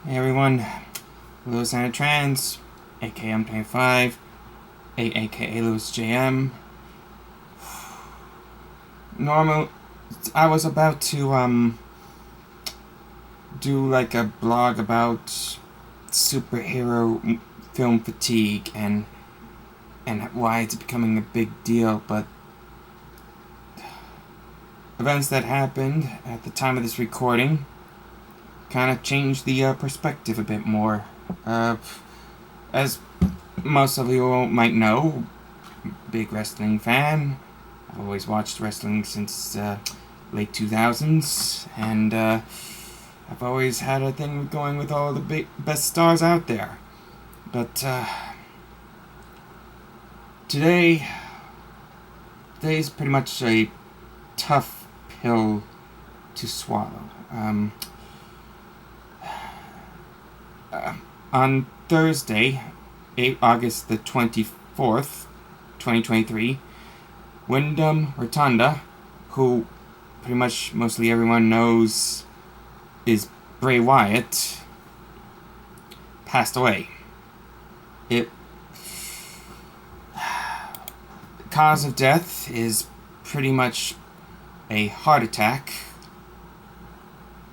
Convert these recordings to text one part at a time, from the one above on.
Hey everyone, Lewis and Trans, aka M25, aka Lewis JM. I was about to do like a blog about superhero film fatigue and why it's becoming a big deal, but events that happened at the time of this recording kind of changed the perspective a bit more. As most of you might know, big wrestling fan. I've always watched wrestling since late 2000s, and I've always had a thing going with all the best stars out there. But today's pretty much a tough pill to swallow. On Thursday, August the 24th, 2023, Windham Rotunda, who pretty much mostly everyone knows is Bray Wyatt, passed away. The cause of death is pretty much a heart attack,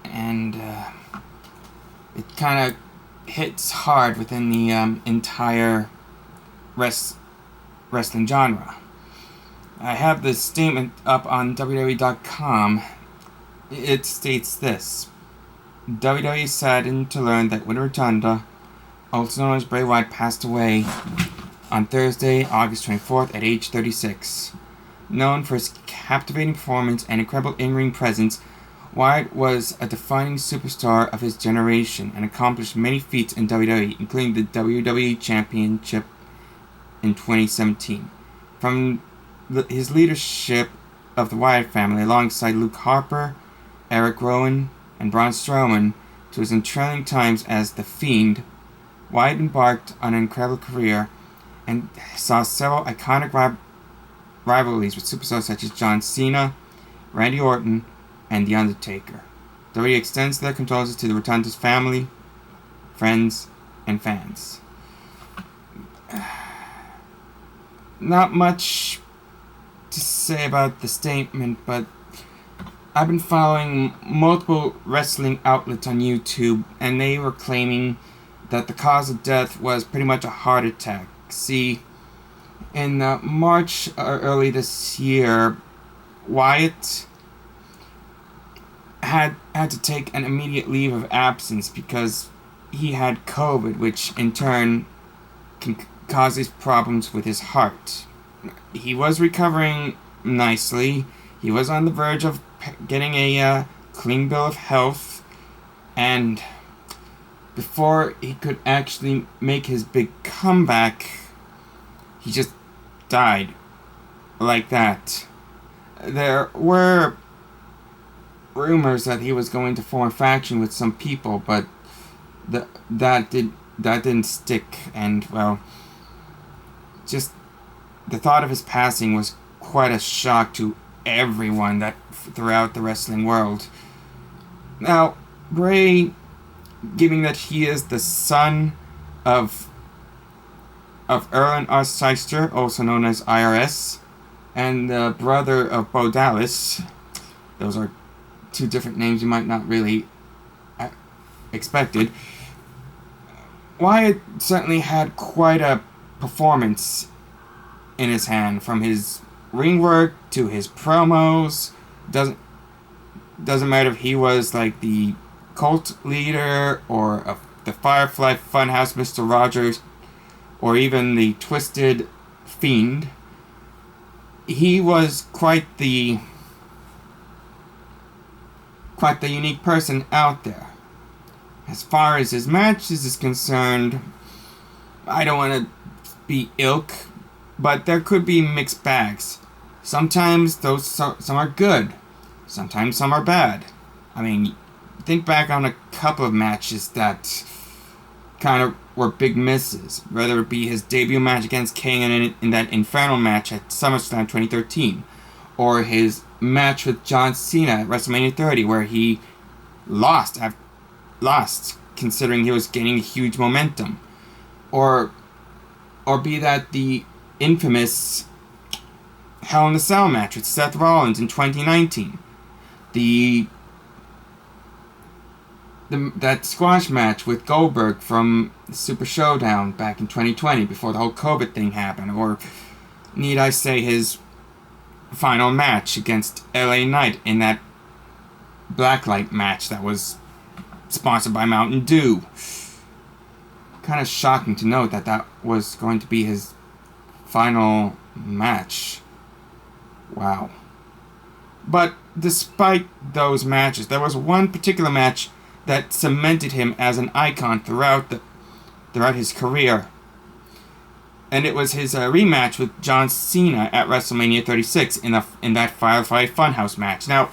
and it kind of hits hard within the entire wrestling genre. I have this statement up on WWE.com. It states this: WWE is saddened to learn that Windham Rotunda, also known as BrayWyatt, passed away on Thursday, August 24th at age 36. Known for his captivating performance and incredible in-ring presence, Wyatt was a defining superstar of his generation and accomplished many feats in WWE, including the WWE Championship in 2017. From his leadership of the Wyatt family alongside Luke Harper, Eric Rowan, and Braun Strowman to his enthralling times as the Fiend, Wyatt embarked on an incredible career and saw several iconic rivalries with superstars such as John Cena, Randy Orton, and The Undertaker. WWE extends their condolences to the Rotunda's family, friends, and fans. Not much to say about the statement, but I've been following multiple wrestling outlets on YouTube, and they were claiming that the cause of death was pretty much a heart attack. See, in March early this year, Wyatt had to take an immediate leave of absence because he had COVID, which in turn can cause these problems with his heart. He was recovering nicely. He was on the verge of getting a clean bill of health, and before he could actually make his big comeback, he just died like that. There were rumors that he was going to form a faction with some people, but that didn't stick, and well, just the thought of his passing was quite a shock to everyone that throughout the wrestling world. Now, Bray, given that he is the son of Erlen Arceister, also known as IRS, and the brother of Bo Dallas, those are two different names you might not really expected. Wyatt certainly had quite a performance in his hand, from his ring work to his promos. Doesn't matter if he was like the cult leader or the Firefly Funhouse Mr. Rogers or even the Twisted Fiend. He was quite the unique person out there. As far as his matches is concerned, I don't want to be ilk, but there could be mixed bags. Sometimes some are good, sometimes some are bad. I mean, think back on a couple of matches that kind of were big misses, whether it be his debut match against Kane in that Infernal match at SummerSlam 2013, or his match with John Cena at WrestleMania 30, where he lost considering he was gaining huge momentum. Or be that the infamous Hell in a Cell match with Seth Rollins in 2019. That squash match with Goldberg from Super Showdown back in 2020 before the whole COVID thing happened. Or need I say his final match against LA Knight in that Blacklight match that was sponsored by Mountain Dew. Kind of shocking to note that that was going to be his final match. Wow. But despite those matches, there was one particular match that cemented him as an icon throughout his career. And it was his rematch with John Cena at WrestleMania 36 in that Firefly Funhouse match. Now,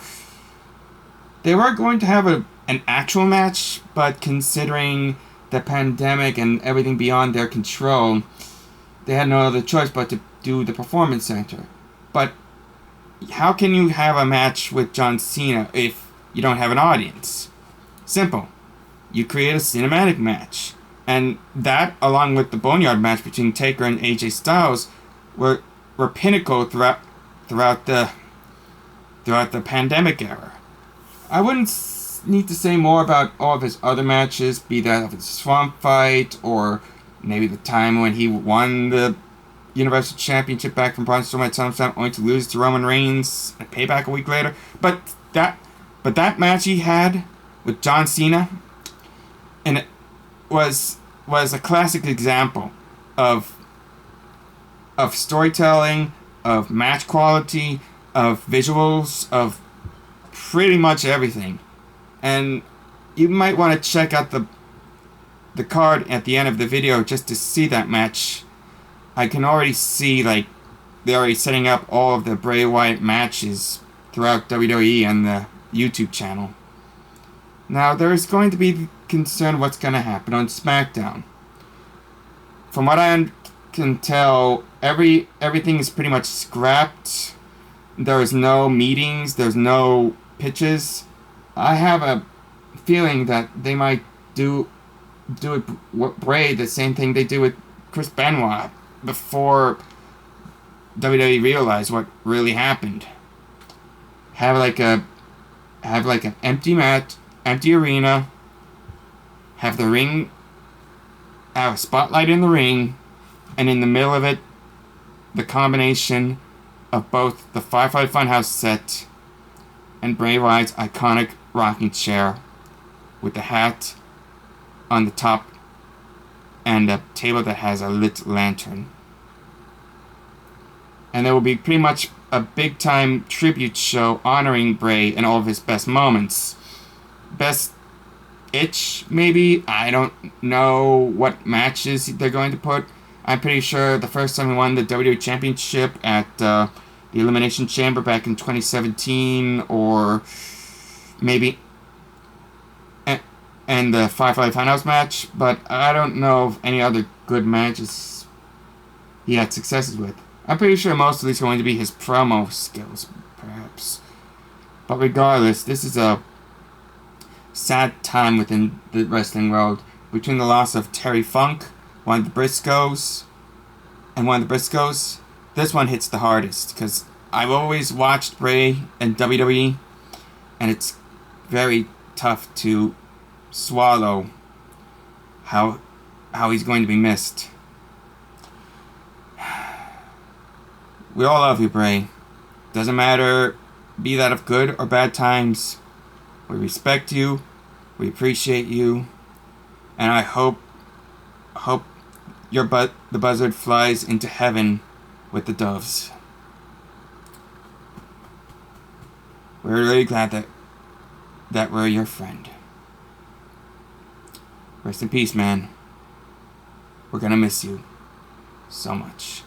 they were going to have an actual match, but considering the pandemic and everything beyond their control, they had no other choice but to do the Performance Center. But how can you have a match with John Cena if you don't have an audience? Simple. You create a cinematic match. And that, along with the Boneyard match between Taker and AJ Styles, were pinnacle throughout the pandemic era. I wouldn't need to say more about all of his other matches, be that of his Swamp Fight, or maybe the time when he won the Universal Championship back from Braun Strowman at SummerSlam, only to lose to Roman Reigns at Payback a week later. But that match he had with John Cena, and it was a classic example of storytelling, of match quality, of visuals, of pretty much everything. And you might want to check out the card at the end of the video just to see that match. I can already see, like, they're already setting up all of the Bray Wyatt matches throughout WWE and the YouTube channel. Now, there's going to be concern what's going to happen on SmackDown. From what I can tell, everything is pretty much scrapped. There's no meetings, there's no pitches. I have a feeling that they might do with Bray the same thing they did with Chris Benoit before WWE realized what really happened. Have an empty mat, empty arena. Have the ring, have a spotlight in the ring, and in the middle of it, the combination of both the Firefly Funhouse set and Bray Wyatt's iconic rocking chair with the hat on the top and a table that has a lit lantern. And there will be pretty much a big time tribute show honoring Bray and all of his best moments. Best itch, maybe? I don't know what matches they're going to put. I'm pretty sure the first time he won the WWE Championship at the Elimination Chamber back in 2017, or maybe and the Firefly Funhouse match, but I don't know of any other good matches he had successes with. I'm pretty sure most of these are going to be his promo skills, perhaps. But regardless, this is a sad time within the wrestling world. Between the loss of Terry Funk, one of the Briscoes, this one hits the hardest, because I've always watched Bray and WWE, and it's very tough to swallow how he's going to be missed. We all love you, Bray. Doesn't matter, be that of good or bad times. We respect you, we appreciate you, and I hope the buzzard flies into heaven with the doves. We're really glad that we're your friend. Rest in peace, man. We're gonna miss you so much.